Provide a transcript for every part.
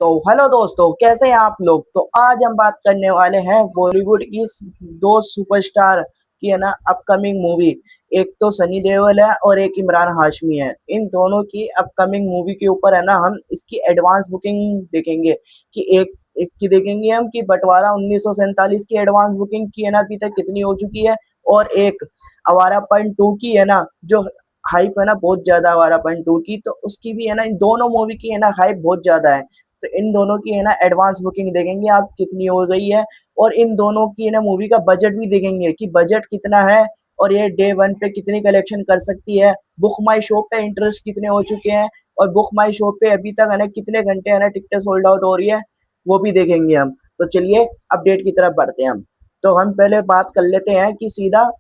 तो हेलो दोस्तों, कैसे हैं आप लोग। तो आज हम बात करने वाले हैं बॉलीवुड की दो सुपरस्टार की है ना अपकमिंग मूवी। एक तो सनी देओल है और एक इमरान हाशमी है। इन दोनों की अपकमिंग मूवी के ऊपर है ना हम इसकी एडवांस बुकिंग देखेंगे कि एक की देखेंगे हम कि बंटवारा 1947 की एडवांस बुकिंग की है ना अभी तक कितनी हो चुकी है। और एक आवारा 2 की है ना जो हाइप है ना बहुत ज्यादा आवारा 2 की, तो उसकी भी है ना इन दोनों मूवी की है ना हाइप बहुत ज्यादा है। तो इन दोनों की है ना एडवांस बुकिंग देखेंगे आप कितनी हो गई है। और इन दोनों की है ना मूवी का बजट भी देखेंगे कि बजट कितना है और ये डे वन पे कितनी कलेक्शन कर सकती है। बुक माई शो पे इंटरेस्ट कितने हो चुके हैं और बुक माई शो पे अभी तक है ना कितने घंटे है ना टिकटें सोल्ड आउट हो रही है, वो भी देखेंगे हम। तो चलिए अपडेट की तरफ बढ़ते हैं हम। तो हम पहले बात कर लेते हैं कि सीधा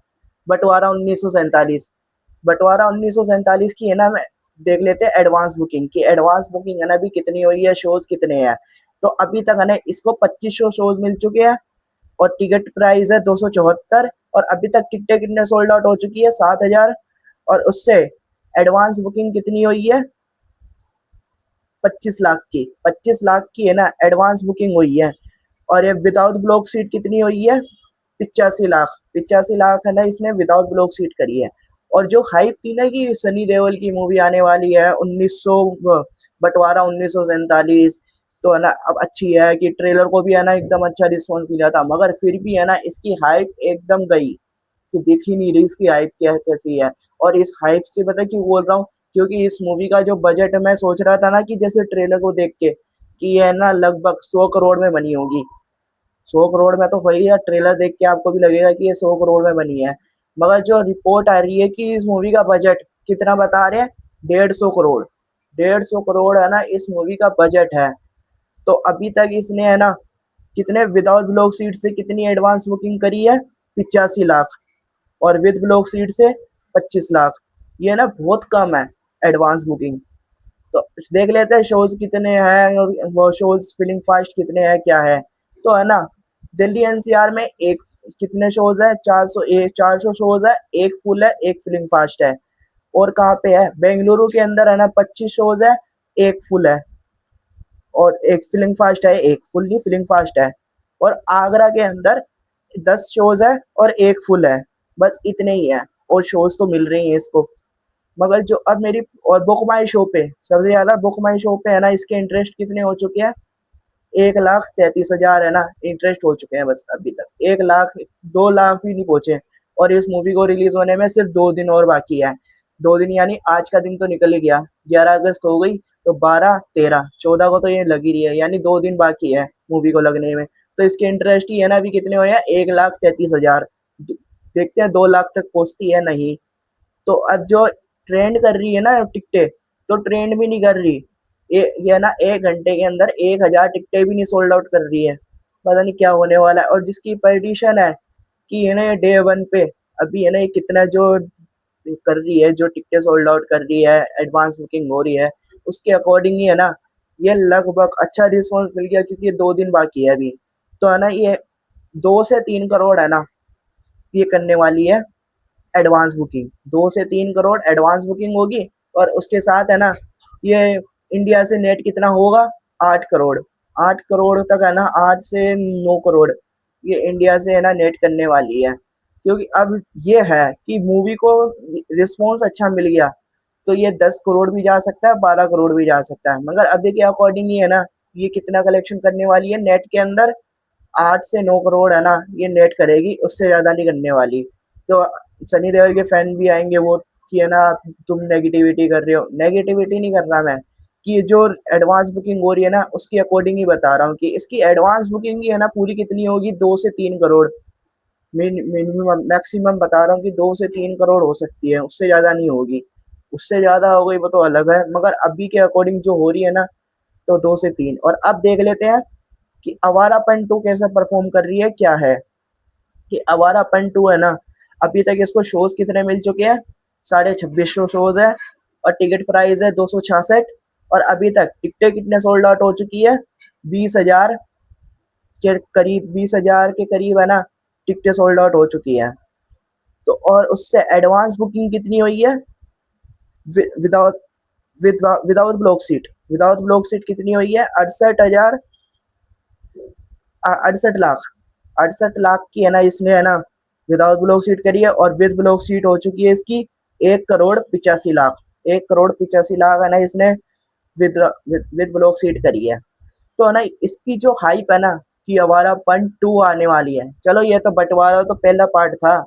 बंटवारा 1947 की है ना देख लेते हैं एडवांस बुकिंग की। एडवांस बुकिंग है ना अभी कितनी हुई है, शोज कितने हैं। तो अभी तक है ना इसको 2500 शोज मिल चुके हैं और टिकट प्राइस है 274। और अभी तक टिकटें कितने सोल्ड आउट हो चुकी है, 7000। और उससे एडवांस बुकिंग कितनी हुई है, 25 लाख की। 25 लाख की है ना एडवांस बुकिंग हुई है। और ये विदाउट ब्लॉक सीट कितनी हुई है, 85 लाख। 85 लाख है ना इसने विदाउट ब्लॉक सीट करी है। और जो हाइप थी ना कि सनी देओल की मूवी आने वाली है 1900 बंटवारा 1947, तो है ना अब अच्छी है कि ट्रेलर को भी है ना एकदम अच्छा रिस्पॉन्स मिला था, मगर फिर भी है ना इसकी हाइप एकदम गई। तो दिख ही नहीं रही इसकी हाइप क्या कैसी है। और इस हाइप से पता है क्यों बोल रहा हूँ, क्योंकि इस मूवी का जो बजट मैं सोच रहा था ना कि जैसे ट्रेलर को देख के कि ये ना लगभग 100 करोड़ में बनी होगी। 100 करोड़ में तो वही है, ट्रेलर देख के आपको भी लगेगा कि ये 100 करोड़ में बनी है। मगर जो रिपोर्ट आ रही है कि इस मूवी का बजट कितना बता रहे हैं, 150 करोड़। 150 करोड़ है ना इस मूवी का बजट है। तो अभी तक इसने है ना कितने विदाउट ब्लॉक सीट से कितनी एडवांस बुकिंग करी है, 85 लाख। और विद ब्लॉक सीट से 25 लाख। ये ना बहुत कम है एडवांस बुकिंग। तो देख लेते हैं शोज कितने हैं और वो शोज फिलिंग फास्ट कितने हैं क्या है। तो है ना दिल्ली एनसीआर में एक कितने शोज है, 400 शोज है। एक फुल है, एक फिलिंग फास्ट है। और कहाँ पे है, बेंगलुरु के अंदर है ना 25 शोज है, एक फुल है और एक फिलिंग फास्ट है। एक फुल नहीं, फिलिंग फास्ट है। और आगरा के अंदर 10 शोज है और एक फुल है। बस इतने ही है। और शोज तो मिल रही हैं इसको। मगर जो अब मेरी और बुक माई शो पे सबसे ज्यादा बुक माई शो पे है ना इसके इंटरेस्ट कितने हो चुके हैं, 1,33,000 है ना इंटरेस्ट हो चुके हैं बस अभी तक। 1 लाख, 2 लाख भी नहीं पहुंचे। और इस मूवी को रिलीज होने में सिर्फ 2 दिन और बाकी है। 2 दिन यानी आज का दिन तो निकल ही गया, 11 अगस्त हो गई। तो 12, 13, 14 को तो ये लगी रही है, यानी 2 दिन बाकी है मूवी को लगने में। तो इसके इंटरेस्ट ही है ना अभी कितने हुए हैं, 1,33,000। देखते हैं 2 लाख तक पहुंचती है नहीं। तो अब जो ट्रेंड कर रही है ना टिकटें, तो ट्रेंड भी नहीं कर रही। ये ना 1 घंटे के अंदर 1,000 टिकटें भी नहीं सोल्ड आउट कर रही है। पता नहीं क्या होने वाला है। और जिसकी प्रेडिक्शन है कि है ना ये डे वन पे अभी है ना ये कितना जो कर रही है, जो टिकटें सोल्ड आउट कर रही है, एडवांस बुकिंग हो रही है, उसके अकॉर्डिंग ही है ना ये लगभग अच्छा रिस्पॉन्स मिल गया, क्योंकि ये 2 दिन बाकी है अभी। तो है ना ये 2 से 3 करोड़ है ना ये करने वाली है एडवांस बुकिंग। 2 से 3 करोड़ एडवांस बुकिंग होगी। और उसके साथ है ना ये इंडिया से नेट कितना होगा, 8 करोड़। 8 करोड़ तक है ना, 8 से 9 करोड़ ये इंडिया से है ना नेट करने वाली है। क्योंकि अब ये है कि मूवी को रिस्पॉन्स अच्छा मिल गया, तो ये 10 करोड़ भी जा सकता है, 12 करोड़ भी जा सकता है। मगर अभी के अकॉर्डिंग ही है ना ये कितना कलेक्शन करने वाली है नेट के अंदर, 8 से 9 करोड़ है ना ये नेट करेगी, उससे ज्यादा नहीं करने वाली। तो सनी देओल के फैन भी आएंगे वो कि है ना तुम नेगेटिविटी कर रहे हो। नेगेटिविटी नहीं कर रहा मैं, कि जो एडवांस बुकिंग हो रही है ना उसके अकॉर्डिंग ही बता रहा हूँ कि इसकी एडवांस बुकिंग ही है ना पूरी कितनी होगी, 2 से 3 करोड़। मिनिमम मैक्सिमम बता रहा हूँ कि 2 से 3 करोड़ हो सकती है, उससे ज्यादा नहीं होगी। उससे ज्यादा हो गई वो तो अलग है, मगर अभी के अकॉर्डिंग जो हो रही है ना, तो 2 से 3। और अब देख लेते हैं कि आवारा 2 कैसा परफॉर्म कर रही है क्या है। कि आवारा 2 है ना अभी तक इसको शोज कितने मिल चुके हैं, 2650 शोज है। और टिकट प्राइस है 266। और अभी तक टिकटें कितने सोल्ड आउट हो चुकी है, 20,000 के करीब, 20,000 के करीब है ना टिकटें सोल्ड आउट हो चुकी है। तो और उससे एडवांस बुकिंग कितनी हुई है, without without block seat, without block seat कितनी हुई है? 68,000, 68 लाख, 68 लाख की है ना इसने है ना विदाउट ब्लॉक सीट करी है, और विद ब्लॉक सीट हो चुकी है इसकी 1,85,00,000, 1,85,00,000 है ना इसने विद विद ब्लॉक सीट करी है। तो है ना इसकी जो हाइप है ना कि आवारापन 2 आने वाली है, चलो ये तो बंटवारा तो पहला पार्ट था,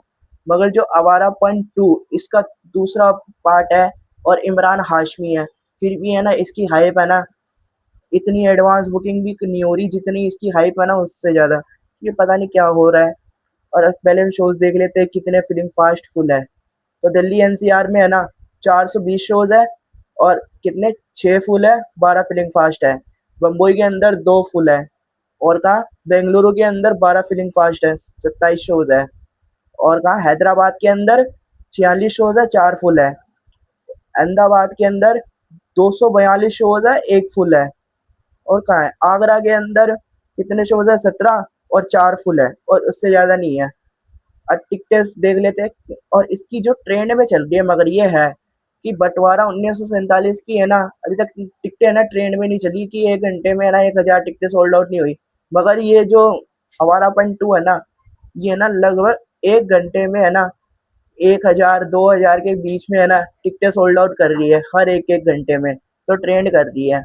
मगर जो आवारापन 2 इसका दूसरा पार्ट है, और इमरान हाशमी है, फिर भी है ना इसकी हाइप है ना इतनी एडवांस बुकिंग भी नहीं हो रही जितनी इसकी हाइप है ना उससे ज्यादा। ये पता नहीं क्या हो रहा है। और अब पहले शोज देख लेते हैं कितने फिलिंग फास्ट फुल है। तो दिल्ली एनसीआर में है ना 420 शोज है, और कितने 6 फुल है, 12 फिलिंग फास्ट है। बम्बई के अंदर 2 फुल है, और कहा बेंगलुरु के अंदर 12 फिलिंग फास्ट है, 27 शोज है। और कहा हैदराबाद के अंदर 46 शोज है, 4 फुल है। अहमदाबाद के अंदर 242 शोज है, 1 फुल है। और कहाँ है आगरा के अंदर कितने शोज है? 17, और 4 फुल है, और उससे ज्यादा नहीं है। अब टिकटें देख लेते हैं, और इसकी जो ट्रेंड में चल रही है, मगर ये है कि बंटवारा 1947 की है ना अभी तक टिकटें है ना ट्रेंड में नहीं चली कि 1 घंटे में है ना 1,000 टिकटें सोल्ड आउट नहीं हुई। मगर ये जो आवारापन 2 है ना, ये ना लगभग 1 घंटे में है ना 1,000 2,000 के बीच में है ना टिकटें सोल्ड आउट कर रही है हर एक एक घंटे में, तो ट्रेंड कर रही है।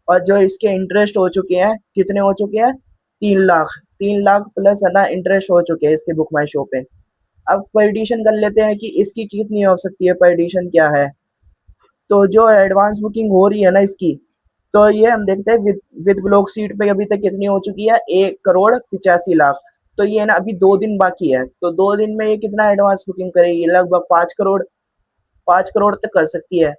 और जो इसके इंटरेस्ट हो चुके हैं, कितने हो चुके हैं? 3 लाख, 3 लाख प्लस है ना इंटरेस्ट हो चुके हैं इसके बुक माई शो पे। अब पॉलिटिशियन कर लेते हैं कि इसकी कितनी हो सकती है, पॉलिटिशियन क्या है। तो जो एडवांस बुकिंग हो रही है ना इसकी, तो ये हम देखते हैं विद ब्लॉक सीट पे अभी तक कितनी हो चुकी है? 1,85,00,000। तो ये ना अभी 2 दिन बाकी है, तो 2 दिन में ये कितना एडवांस बुकिंग करेगी? लगभग 5 करोड़, 5 करोड़ तक कर सकती है।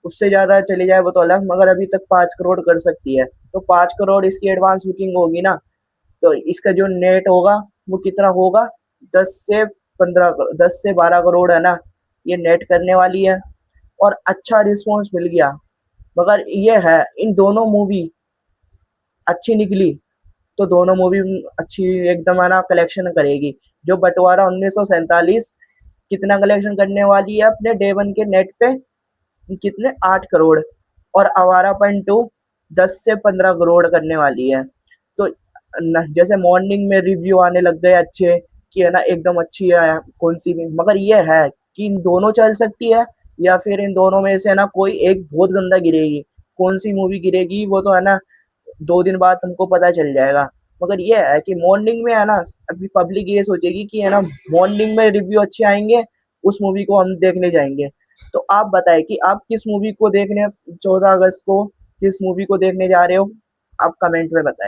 उससे ज्यादा चली जाए वो तो अलग, मगर अभी तक 5 करोड़ कर सकती है। तो 5 करोड़ इसकी एडवांस बुकिंग होगी ना, तो इसका जो नेट होगा वो कितना होगा? 10 से 12 करोड़ है ना ये नेट करने वाली है। और अच्छा रिस्पॉन्स मिल गया, मगर ये है इन दोनों मूवी अच्छी निकली तो दोनों मूवी अच्छी एकदम है ना कलेक्शन करेगी। जो बंटवारा 1947 कितना कलेक्शन करने वाली है अपने डे वन के नेट पे? कितने? 8 करोड़। और आवारापन 2 10 से 15 करोड़ करने वाली है। तो जैसे मॉर्निंग में रिव्यू आने लग गए अच्छे कि है ना एकदम अच्छी है कौन सी भी, मगर ये है कि इन दोनों चल सकती है, या फिर इन दोनों में से ना कोई एक बहुत गंदा गिरेगी। कौन सी मूवी गिरेगी वो तो है ना 2 दिन बाद तुमको पता चल जाएगा। मगर ये है कि मॉर्निंग में है ना अभी पब्लिक ये सोचेगी कि है ना मॉर्निंग में रिव्यू अच्छे आएंगे, उस मूवी को हम देखने जाएंगे। तो आप बताएं कि आप किस मूवी को देखने 14 अगस्त को किस मूवी को देखने जा रहे हो? आप कमेंट में बताएं।